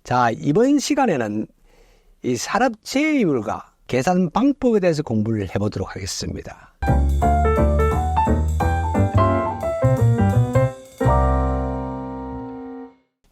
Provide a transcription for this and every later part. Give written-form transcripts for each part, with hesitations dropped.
자, 이번 시간에는 이 산업재해율과 계산 방법에 대해서 공부를 해보도록 하겠습니다.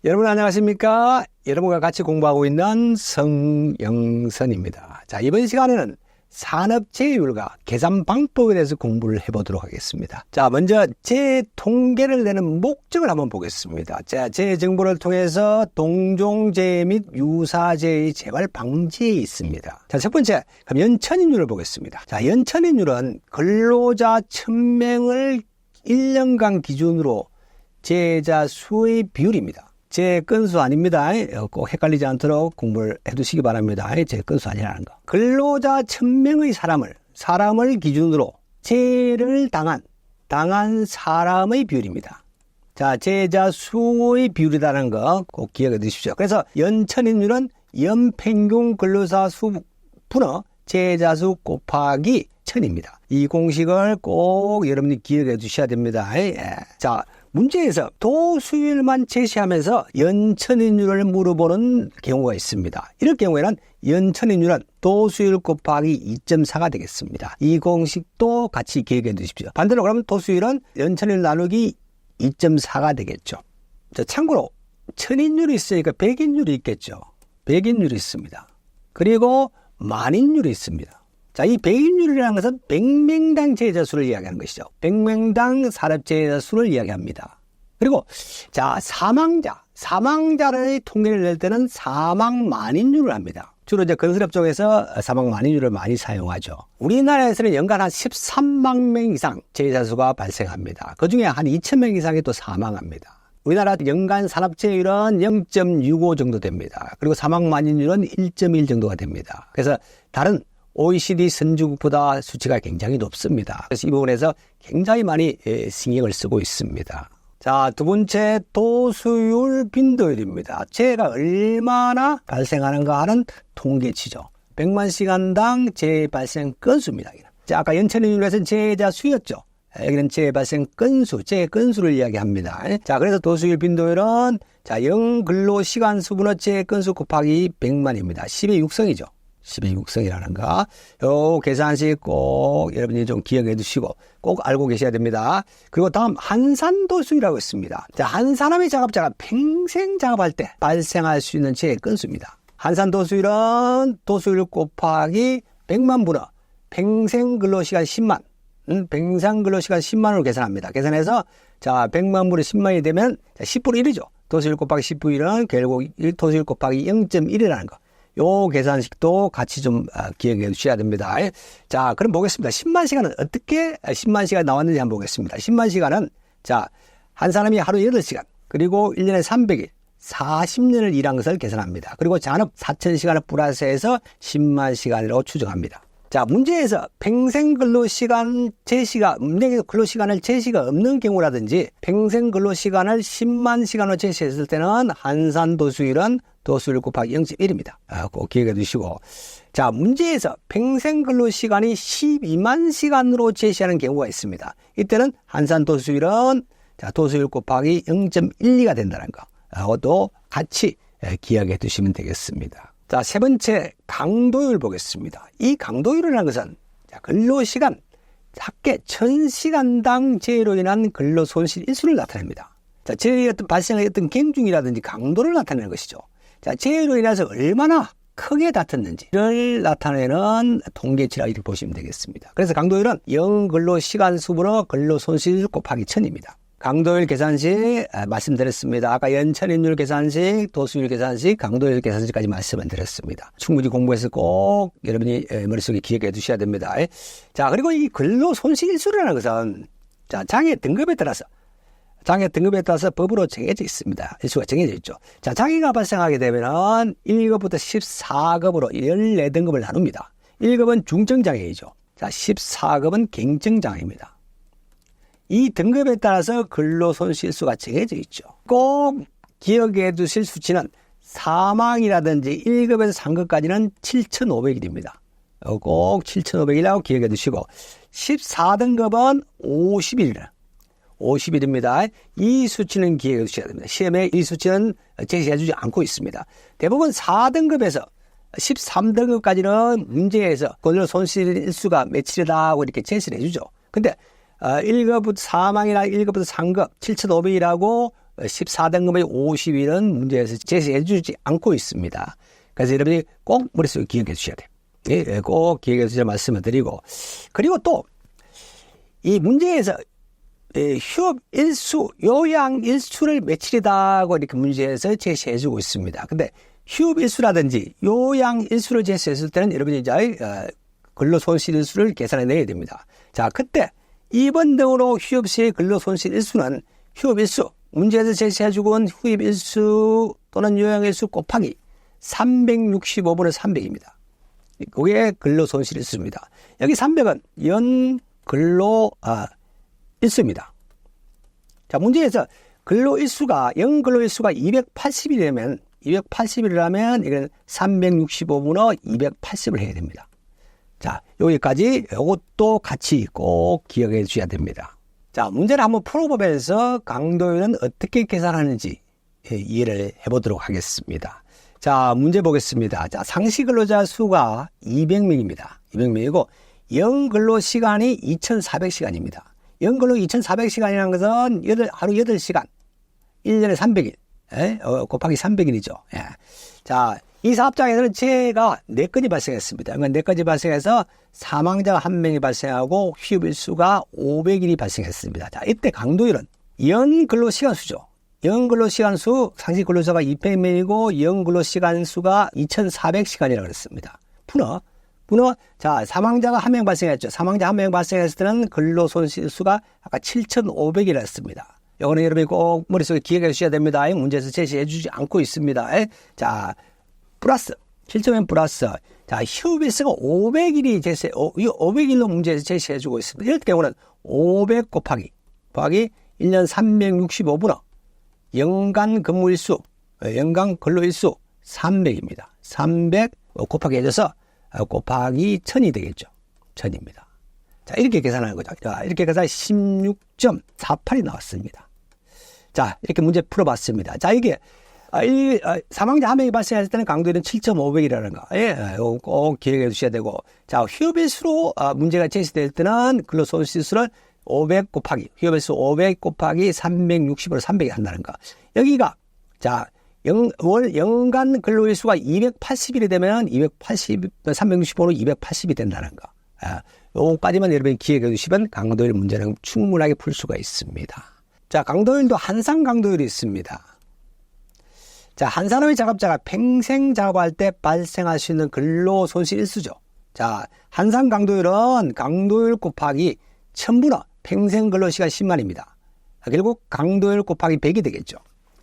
여러분 안녕하십니까? 여러분과 같이 공부하고 있는 성영선입니다. 자, 이번 시간에는 산업재해율과 계산 방법에 대해서 공부를 해보도록 하겠습니다. 자, 먼저 재해 통계를 내는 목적을 한번 보겠습니다. 자, 재해 정보를 통해서 동종재해 및 유사재해의 재발 방지에 있습니다. 자, 첫 번째, 그럼 연천인율을 보겠습니다. 자, 연천인율은 근로자 1000명을 1년간 기준으로 재해자 수의 비율입니다. 재 건수 아닙니다. 꼭 헷갈리지 않도록 공부를 해두시기 바랍니다. 재 건수 아니라는 거. 근로자 1000명의 사람을 기준으로 재해를 당한 사람의 비율입니다. 자, 재해자 수의 비율이라는 거 꼭 기억해 두십시오. 그래서 연천인율은 연평균 근로자 수 분의 재해자 수 곱하기 1000입니다. 이 공식을 꼭 여러분이 기억해 두셔야 됩니다. 자, 문제에서 도수율만 제시하면서 연천인율을 물어보는 경우가 있습니다. 이럴 경우에는 연천인율은 도수율 곱하기 2.4가 되겠습니다. 이 공식도 같이 기억해 두십시오. 반대로 그러면 도수율은 연천인율 나누기 2.4가 되겠죠. 자, 참고로 천인율이 있으니까 백인율이 있겠죠. 백인율이 있습니다. 그리고 만인율이 있습니다. 자, 이 백인율이라는 것은 100명당 재해자 수를 이야기하는 것이죠. 100명당 산업재해자 수를 이야기합니다. 그리고 자, 사망자를 통계를 낼 때는 사망 만인율을 합니다. 주로 이제 건설업 쪽에서 사망 만인율을 많이 사용하죠. 우리나라에서는 연간 한 13만 명 이상 재해자 수가 발생합니다. 그중에 한 2,000명 이상이 또 사망합니다. 우리나라 연간 산업재해율은 0.65 정도 됩니다. 그리고 사망 만인율은 1.1 정도가 됩니다. 그래서 다른 OECD 선진국보다 수치가 굉장히 높습니다. 그래서 이 부분에서 굉장히 많이 신경을 쓰고 있습니다. 자, 두 번째 도수율 빈도율입니다. 재해가 얼마나 발생하는가 하는 통계치죠. 100만 시간당 재해 발생 건수입니다. 자, 아까 연천인율에서는 재해자 수였죠. 여기는 재해 발생 건수, 재해 건수를 이야기합니다. 자, 그래서 도수율 빈도율은 자, 근로시간 수분의 재해 건수 곱하기 100만입니다. 10의 6성이죠. 10의 6성이라는 거. 요 계산식 꼭 여러분이 좀 기억해 두시고 꼭 알고 계셔야 됩니다. 그리고 다음 한산도수율이라고 있습니다. 자, 한 사람의 작업자가 평생 작업할 때 발생할 수 있는 재해 건수입니다. 한산도수율은 도수율 곱하기 100만 분의 평생 근로시간 10만. 평생 근로시간 10만으로 계산합니다. 계산해서 자, 100만 분의 10만이 되면 10분의 1이죠. 도수율 곱하기 10분의 1은 결국 도수율 곱하기 0.1이라는 거. 요 계산식도 같이 좀 기억해 주셔야 됩니다. 자, 그럼 보겠습니다. 10만 시간은 어떻게 10만 시간 나왔는지 한번 보겠습니다. 10만 시간은 자, 한 사람이 하루 8시간, 그리고 1년에 300일, 40년을 일한 것을 계산합니다. 그리고 잔업 4,000시간을 플러스해서 10만 시간으로 추정합니다. 자, 문제에서 평생 근로시간 제시가, 문제에서 근로시간을 제시가 없는 경우라든지 평생 근로시간을 10만 시간으로 제시했을 때는 한산도수율은 도수율 곱하기 0.1입니다. 꼭 기억해 두시고. 자, 문제에서 평생 근로시간이 12만 시간으로 제시하는 경우가 있습니다. 이때는 한산도수율은 자, 도수율 곱하기 0.12가 된다는 거. 그것도 같이 기억해 두시면 되겠습니다. 자, 세 번째 강도율 보겠습니다. 이 강도율이라는 것은 자, 근로시간 합계 1000시간당 재해로 인한 근로손실 일수를 나타냅니다. 자, 재해의 어떤 발생의 어떤 경중이라든지 강도를 나타내는 것이죠. 자, 재해로 인해서 얼마나 크게 다퉜는지를 나타내는 통계치라 이렇게 보시면 되겠습니다. 그래서 강도율은 근로시간 수분의 근로손실 곱하기 1000입니다. 강도율 계산식 말씀드렸습니다. 아까 연천인율 계산식, 도수율 계산식, 강도율 계산식까지 말씀을 드렸습니다. 충분히 공부해서 꼭 여러분이 머릿속에 기억해 두셔야 됩니다. 자, 그리고 이 근로손실일수라는 것은 자, 장애 등급에 따라서 법으로 정해져 있습니다. 일수가 정해져 있죠. 자, 장애가 발생하게 되면은 1급부터 14급으로 14등급을 나눕니다. 1급은 중증장애이죠. 자, 14급은 갱증장애입니다. 이 등급에 따라서 근로손실수가 정해져 있죠. 꼭 기억해 두실 수치는 사망이라든지 1급에서 3급까지는 7,500일입니다. 꼭 7,500일이라고 기억해 두시고 14등급은 50일, 50일입니다. 이 수치는 기억해 두셔야 됩니다. 시험에 이 수치는 제시해주지 않고 있습니다. 대부분 4등급에서 13등급까지는 문제에서 근로 손실 일수가 며칠이라고 이렇게 제시를 해주죠. 근데 1급부터 사망이나 1급부터 상급 7,500이라고 14등급의 50일은 문제에서 제시해주지 않고 있습니다. 그래서 여러분이 꼭 머릿속에 기억해 주셔야 돼요. 예, 꼭 기억해 주셔야 말씀을 드리고, 그리고 또 이 문제에서 휴업 일수, 요양 일수를 며칠이다고 이렇게 문제에서 제시해주고 있습니다. 근데 휴업 일수라든지 요양 일수를 제시했을 때는 여러분이 이제 근로 손실 일수를 계산해 내야 됩니다. 자, 그때 2번 등으로 휴업 시의 근로 손실 일수는 휴업 일수, 문제에서 제시해주고 온 휴업 일수 또는 요양 일수 곱하기 365분의 300입니다. 그게 근로 손실 일수입니다. 여기 300은 연 근로 일수입니다. 자, 문제에서 근로 일수가 연 근로 일수가 280이라면 이건 365분의 280을 해야 됩니다. 자, 여기까지 이것도 같이 꼭 기억해 주셔야 됩니다. 자, 문제를 한번 풀어보면서 강도율은 어떻게 계산하는지 이해를 해보도록 하겠습니다. 자, 문제 보겠습니다. 자, 상시 근로자 수가 200명입니다. 200명이고 연근로시간이 2,400시간입니다. 연근로 2,400시간이라는 것은 하루 8시간, 1년에 300일, 곱하기 300일이죠. 예. 자, 이 사업장에서는 재해가 4건이 발생했습니다. 그러니까 4건이 발생해서 사망자가 1명이 발생하고 휴업일수가 500일이 발생했습니다. 자, 이때 강도율은 연근로시간 수죠. 연근로시간 수, 상시 근로자가 200명이고 연근로시간 수가 2,400시간이라고 그랬습니다. 자, 사망자가 1명 발생했죠. 사망자 1명 발생했을 때는 근로손실수가 아까 7,500이라 했습니다. 이거는 여러분이 꼭 머릿속에 기억해 주셔야 됩니다. 문제에서 제시해 주지 않고 있습니다. 자, 플러스, 7.0 플러스. 자, 휴업일수가 500일이 500일로 문제에서 제시해 주고 있습니다. 이럴 경우는 500 곱하기 1년 365분의 연간 근무일수, 연간 근로일수 300입니다. 300 곱하기 해줘서 곱하기 1000이 되겠죠. 1000입니다. 자, 이렇게 계산하는 거죠. 자, 이렇게 계산 16.48이 나왔습니다. 자, 이렇게 문제 풀어봤습니다. 자, 이게 사망자 1명이 발생했을 때는 강도율은 7.500이라는 거. 예, 꼭 기억해 주셔야 되고. 자, 휴업일수로 문제가 제시될 때는 근로손실수를 500 곱하기, 휴업일수 500 곱하기 360으로 300이 한다는 거. 여기가, 자, 연간 근로일수가 280일이 되면 365로 280이 된다는 거. 요거까지만 여러분이 기억해 주시면 강도율 문제는 충분하게 풀 수가 있습니다. 자, 강도율도 한산 강도율이 있습니다. 자, 한 산업의 작업자가 평생 작업할 때 발생할 수 있는 근로 손실 일수죠. 자, 한산 강도율은 강도율 곱하기 1000분의 평생 근로시간 10만입니다. 결국 강도율 곱하기 100이 되겠죠.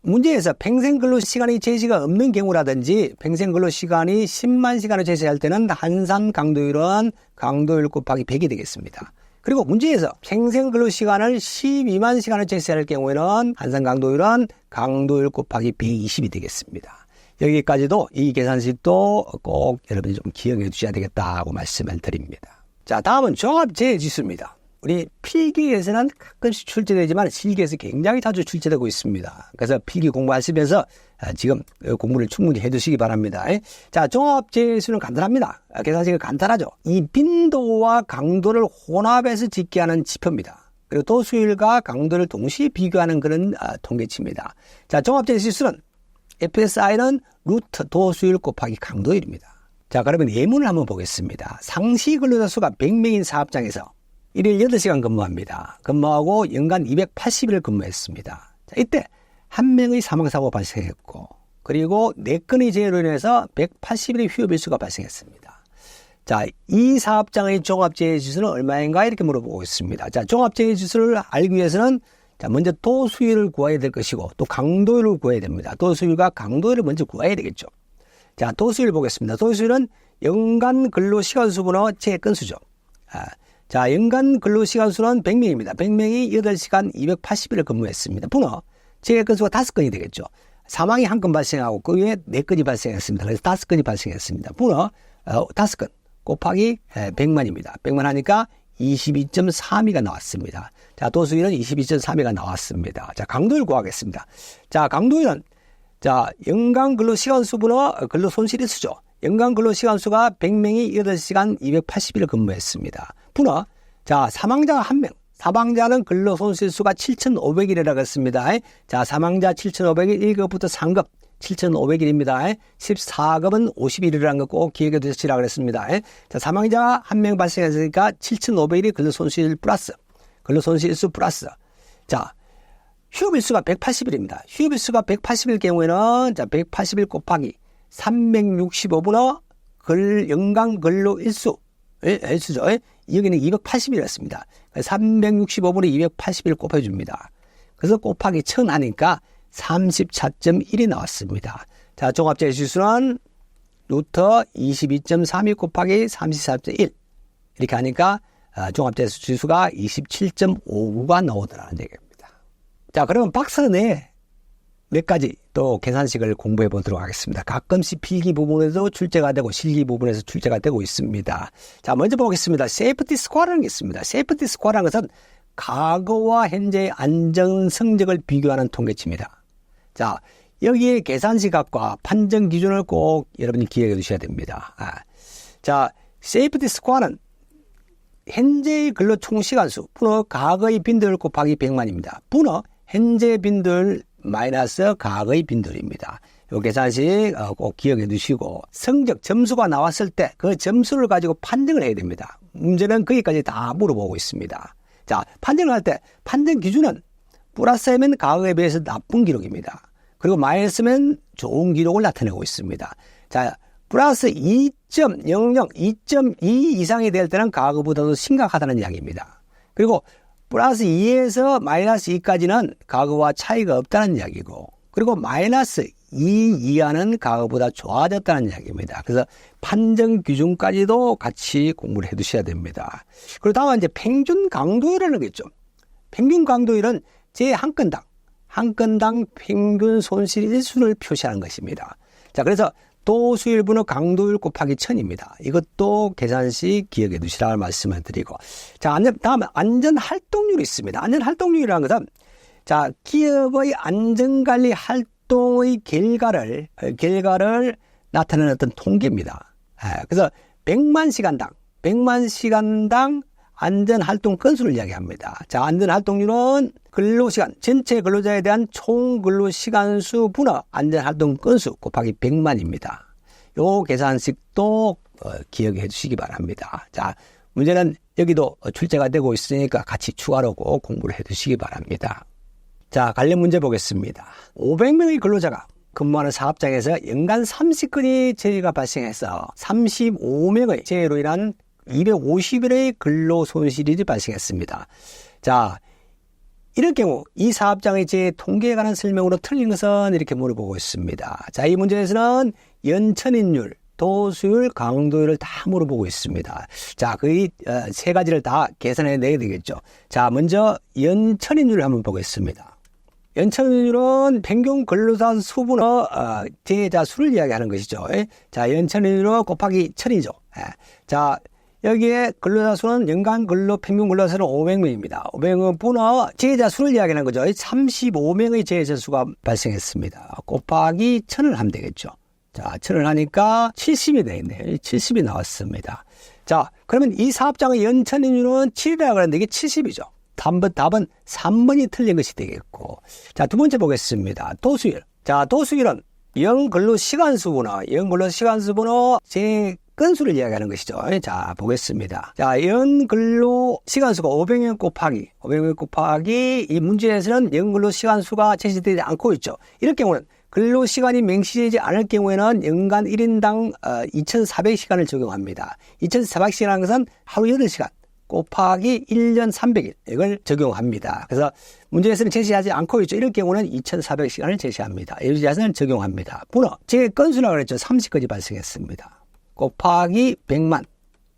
문제에서 평생 근로시간이 제시가 없는 경우라든지 평생 근로시간이 10만 시간을 제시할 때는 한산 강도율은 강도율 곱하기 100이 되겠습니다. 그리고 문제에서 평생 근로시간을 12만 시간을 제시할 경우에는 한산 강도율은 강도율 곱하기 120이 되겠습니다. 여기까지도 이 계산식도 꼭 여러분이 좀 기억해 주셔야 되겠다고 말씀을 드립니다. 자, 다음은 종합재해지수입니다. 우리 필기에서는 가끔씩 출제되지만 실기에서 굉장히 자주 출제되고 있습니다. 그래서 필기 공부하시면서 지금 공부를 충분히 해두시기 바랍니다. 자, 종합재해수는 간단합니다. 계산식은 간단하죠. 이 빈도와 강도를 혼합해서 집계하는 지표입니다. 그리고 도수율과 강도를 동시에 비교하는 그런 통계치입니다. 자, 종합재해수는 FSI는 루트 도수율 곱하기 강도율입니다. 자, 그러면 예문을 한번 보겠습니다. 상시 근로자 수가 100명인 사업장에서 1일 8시간 근무합니다. 근무하고 연간 280일을 근무했습니다. 자, 이때 한 명의 사망사고가 발생했고, 그리고 4건의 재해로 인해서 180일의 휴업일수가 발생했습니다. 자, 이 사업장의 종합재해지수는 얼마인가 이렇게 물어보고 있습니다. 자, 종합재해지수를 알기 위해서는 자, 먼저 도수율을 구해야 될 것이고, 또 강도율을 구해야 됩니다. 도수율과 강도율을 먼저 구해야 되겠죠. 자, 도수율 보겠습니다. 도수율은 연간 근로시간 수분의 재해 건수죠. 자, 연간 근로시간 수는 100명입니다. 100명이 8시간 280일을 근무했습니다. 분어 재해 건수가 5건이 되겠죠. 사망이 1건 발생하고 그 위에 4건이 발생했습니다. 그래서 5건이 발생했습니다. 분어 5건 곱하기 100만입니다. 100만 하니까 22.32가 나왔습니다. 자, 도수율은 22.32가 나왔습니다. 자, 강도율 구하겠습니다. 자, 강도율은 자, 연간 근로시간수분의 근로손실일수죠. 연간 근로시간수가 100명이 8시간 280일을 근무했습니다. 분어, 자, 사망자가 1명. 사망자는 근로손실수가 7,500일이라고 했습니다. 자, 사망자 7,500일 1급부터 3급 7,500일입니다. 14급은 50일이라는 거 꼭 기억해 두시라고 그랬습니다. 자, 사망자가 1명 발생했으니까 7,500일이 근로손실 플러스, 근로손실수 플러스. 자, 휴업일수가 180일입니다. 휴업일수가 180일 경우에는 자, 180일 곱하기 365분의 연간 근로일수, 일수죠. 여기는 280일이었습니다. 365분의 280일 곱해줍니다. 그래서 곱하기 1000 하니까 34.1이 나왔습니다. 자, 종합제수는 루트 22.32 곱하기 34.1 이렇게 하니까 종합제수가 27.59가 나오더라는 얘기입니다. 자, 그러면 박스 내에 몇 가지 또 계산식을 공부해 보도록 하겠습니다. 가끔씩 필기 부분에서 출제가 되고 실기 부분에서 출제가 되고 있습니다. 자, 먼저 보겠습니다. 세이프티 스코어라는 게 있습니다. 세이프티 스코어라는 것은 과거와 현재의 안전 성적을 비교하는 통계치입니다. 자, 여기에 계산시각과 판정 기준을 꼭 여러분이 기억해 두셔야 됩니다. 자, 세이프티 스코어는 현재의 근로 총시간수 분의 과거의 빈도율 곱하기 100만입니다. 분의 현재 빈도율 마이너스 과거의 빈도율입니다. 이 계산식 꼭 기억해 두시고 성적 점수가 나왔을 때 그 점수를 가지고 판정을 해야 됩니다. 문제는 거기까지 다 물어보고 있습니다. 자, 판정을 할 때 판정 기준은 플러스면 과거에 비해서 나쁜 기록입니다. 그리고 마이너스면 좋은 기록을 나타내고 있습니다. 자, 플러스 2.00, 2.2 이상이 될 때는 과거보다도 심각하다는 이야기입니다. 그리고 플러스 2에서 마이너스 2까지는 과거와 차이가 없다는 이야기고, 그리고 마이너스 2 이하는 과거보다 좋아졌다는 이야기입니다. 그래서 판정 기준까지도 같이 공부를 해 두셔야 됩니다. 그리고 다음은 이제 평균 강도율이라는 게 있죠. 평균 강도율은 제 한 건당 평균 손실 일수를 표시하는 것입니다. 자, 그래서 도수일분의 강도율 곱하기 1000입니다. 이것도 계산식 기억해 두시라고 말씀을 드리고. 자, 다음에 안전활동률이 있습니다. 안전활동률이라는 것은 자, 기업의 안전관리 활동의 결과를 나타내는 어떤 통계입니다. 그래서 100만 시간당 안전활동 건수를 이야기합니다. 자, 안전활동률은 근로시간, 전체 근로자에 대한 총 근로시간수 분의 안전활동 건수 곱하기 100만입니다. 요 계산식도 기억해 주시기 바랍니다. 자, 문제는 여기도 출제가 되고 있으니까 같이 추가로 꼭 공부를 해 두시기 바랍니다. 자, 관련 문제 보겠습니다. 500명의 근로자가 근무하는 사업장에서 연간 30건의 재해가 발생해서 35명의 재해로 인한 250일의 근로 손실이 발생했습니다. 자, 이럴 경우 이 사업장의 재해 통계에 관한 설명으로 틀린 것은 이렇게 물어보고 있습니다. 자, 이 문제에서는 연천인율, 도수율, 강도율을 다 물어보고 있습니다. 자, 그 세 가지를 다 계산해 내야 되겠죠. 자, 먼저 연천인율을 한번 보겠습니다. 연천인율은 평균 근로자 수분의 재해자 수를 이야기하는 것이죠. 자, 연천인율 곱하기 1000이죠. 자, 여기에 근로자 수는 연간 평균 근로자 수는 500명입니다. 500명 분의 재해자 수를 이야기하는 거죠. 35명의 재해자 수가 발생했습니다. 곱하기 1000을 하면 되겠죠. 자, 1000을 하니까 70이 되겠네요. 70이 나왔습니다. 자, 그러면 이 사업장의 연천인율은 7이라고 하는데 이게 70이죠. 답은 3번이 틀린 것이 되겠고. 자, 두 번째 보겠습니다. 도수율. 자, 도수율은 연근로시간수분의 제 건수를 이야기하는 것이죠. 자, 보겠습니다. 자, 연근로시간수가 500명 곱하기 이 문제에서는 연근로시간수가 제시되지 않고 있죠. 이럴 경우는 근로시간이 명시되지 않을 경우에는 연간 1인당 2,400시간을 적용합니다. 2,400시간이라는 것은 하루 8시간 곱하기 1년 300일 이걸 적용합니다. 그래서 문제에서는 제시하지 않고 있죠. 이럴 경우는 2,400시간을 제시합니다. 예비자산을 적용합니다. 분어, 제 건수라고 그랬죠. 30건이 발생했습니다. 곱하기 100만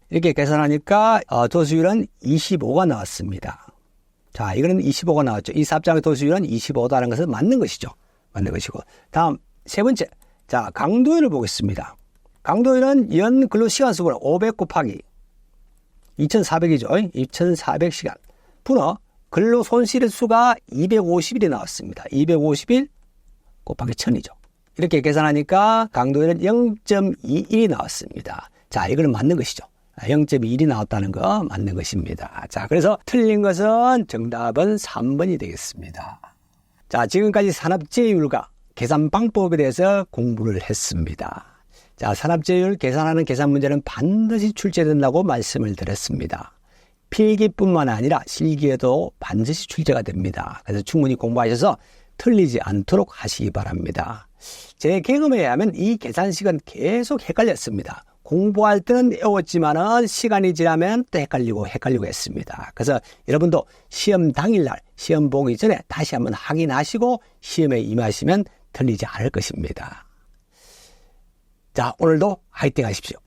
이렇게 계산하니까 도수율은 25가 나왔습니다. 자, 이거는 25가 나왔죠. 이 사업장의 도수율은 25다는 것은 맞는 것이죠. 맞는 것이고. 다음 세 번째, 자, 강도율을 보겠습니다. 강도율은 연 근로시간수분의 500 곱하기 2400이죠. 2400시간. 분어 근로손실수가 250일이 나왔습니다. 250일 곱하기 1000이죠. 이렇게 계산하니까 강도에는 0.21이 나왔습니다. 자, 이거는 맞는 것이죠. 0.1이 나왔다는 거 맞는 것입니다. 자, 그래서 틀린 것은 정답은 3번이 되겠습니다. 자, 지금까지 산업재해율과 계산 방법에 대해서 공부를 했습니다. 자, 산업재해율 계산하는 계산 문제는 반드시 출제된다고 말씀을 드렸습니다. 필기뿐만 아니라 실기에도 반드시 출제가 됩니다. 그래서 충분히 공부하셔서 틀리지 않도록 하시기 바랍니다. 제 경험에 의하면 이 계산식은 계속 헷갈렸습니다. 공부할 때는 외웠지만은 시간이 지나면 또 헷갈리고 했습니다. 그래서 여러분도 시험 당일날 시험 보기 전에 다시 한번 확인하시고 시험에 임하시면 틀리지 않을 것입니다. 자, 오늘도 화이팅 하십시오.